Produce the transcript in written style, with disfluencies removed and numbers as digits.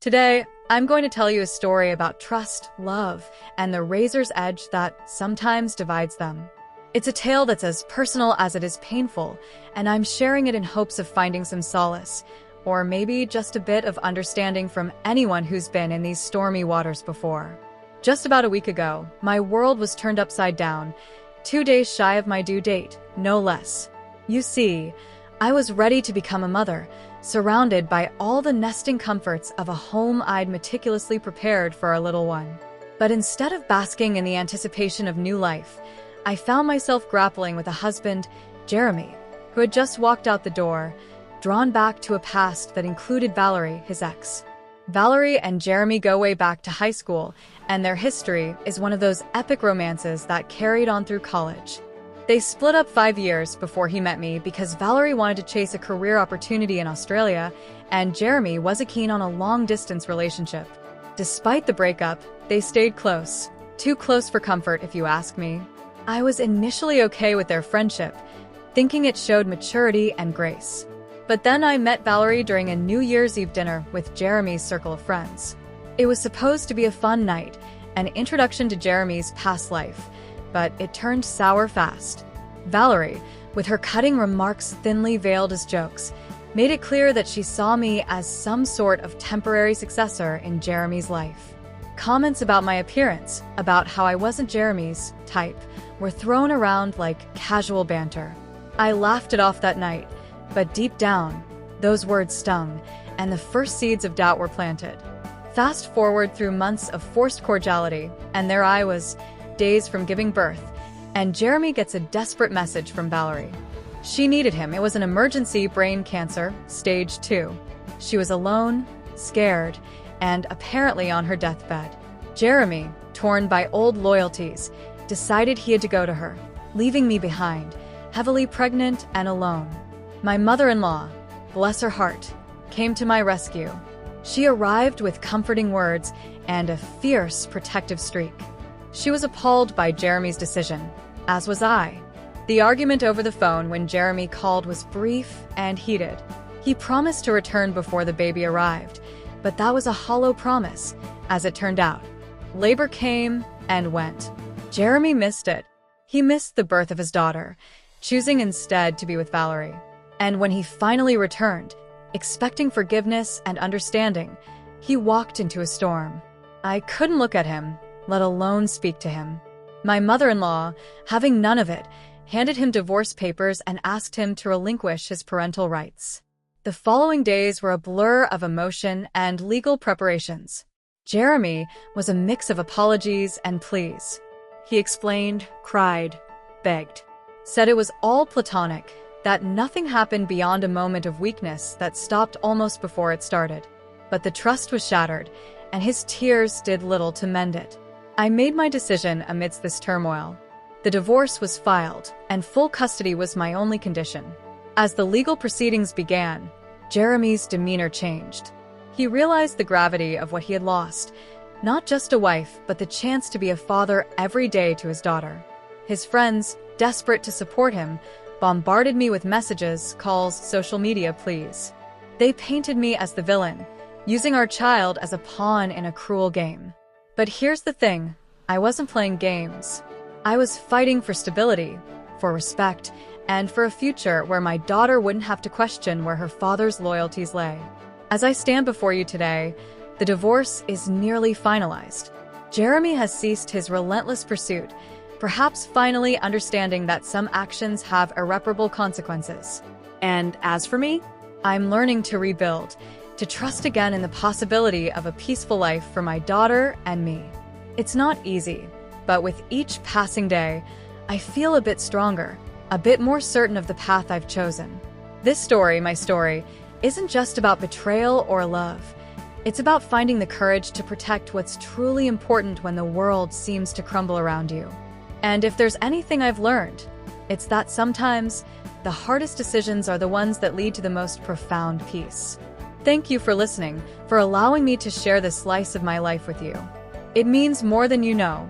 Today, I'm going to tell you a story about trust, love, and the razor's edge that sometimes divides them. It's a tale that's as personal as it is painful, and I'm sharing it in hopes of finding some solace, or maybe just a bit of understanding from anyone who's been in these stormy waters before. Just about a week ago, my world was turned upside down, 2 days shy of my due date, no less. You see, I was ready to become a mother, surrounded by all the nesting comforts of a home I'd meticulously prepared for our little one. But instead of basking in the anticipation of new life, I found myself grappling with a husband, Jeremy, who had just walked out the door, drawn back to a past that included Valerie, his ex. Valerie and Jeremy go way back to high school, and their history is one of those epic romances that carried on through college. They split up 5 years before he met me because Valerie wanted to chase a career opportunity in Australia, and Jeremy wasn't keen on a long-distance relationship. Despite the breakup, they stayed close. Too close for comfort, if you ask me. I was initially okay with their friendship, thinking it showed maturity and grace. But then I met Valerie during a New Year's Eve dinner with Jeremy's circle of friends. It was supposed to be a fun night, an introduction to Jeremy's past life, but it turned sour fast. Valerie, with her cutting remarks thinly veiled as jokes, made it clear that she saw me as some sort of temporary successor in Jeremy's life. Comments about my appearance, about how I wasn't Jeremy's type, were thrown around like casual banter. I laughed it off that night, but deep down, those words stung, and the first seeds of doubt were planted. Fast forward through months of forced cordiality, and there I was, days from giving birth, and Jeremy gets a desperate message from Valerie. She needed him. It was an emergency brain cancer, stage 2. She was alone, scared, and apparently on her deathbed. Jeremy, torn by old loyalties, decided he had to go to her, leaving me behind, heavily pregnant and alone. My mother-in-law, bless her heart, came to my rescue. She arrived with comforting words and a fierce protective streak. She was appalled by Jeremy's decision, as was I. The argument over the phone when Jeremy called was brief and heated. He promised to return before the baby arrived, but that was a hollow promise, as it turned out. Labor came and went. Jeremy missed it. He missed the birth of his daughter, choosing instead to be with Valerie. And when he finally returned, expecting forgiveness and understanding, he walked into a storm. I couldn't look at him, let alone speak to him. My mother-in-law, having none of it, handed him divorce papers and asked him to relinquish his parental rights. The following days were a blur of emotion and legal preparations. Jeremy was a mix of apologies and pleas. He explained, cried, begged, said it was all platonic, that nothing happened beyond a moment of weakness that stopped almost before it started. But the trust was shattered, and his tears did little to mend it. I made my decision amidst this turmoil. The divorce was filed, and full custody was my only condition. As the legal proceedings began, Jeremy's demeanor changed. He realized the gravity of what he had lost, not just a wife, but the chance to be a father every day to his daughter. His friends, desperate to support him, bombarded me with messages, calls, social media pleas. They painted me as the villain, using our child as a pawn in a cruel game. But here's the thing, I wasn't playing games. I was fighting for stability, for respect, and for a future where my daughter wouldn't have to question where her father's loyalties lay. As I stand before you today, the divorce is nearly finalized. Jeremy has ceased his relentless pursuit, perhaps finally understanding that some actions have irreparable consequences. And as for me, I'm learning to rebuild, to trust again in the possibility of a peaceful life for my daughter and me. It's not easy, but with each passing day, I feel a bit stronger, a bit more certain of the path I've chosen. This story, my story, isn't just about betrayal or love. It's about finding the courage to protect what's truly important when the world seems to crumble around you. And if there's anything I've learned, it's that sometimes the hardest decisions are the ones that lead to the most profound peace. Thank you for listening, for allowing me to share this slice of my life with you. It means more than you know.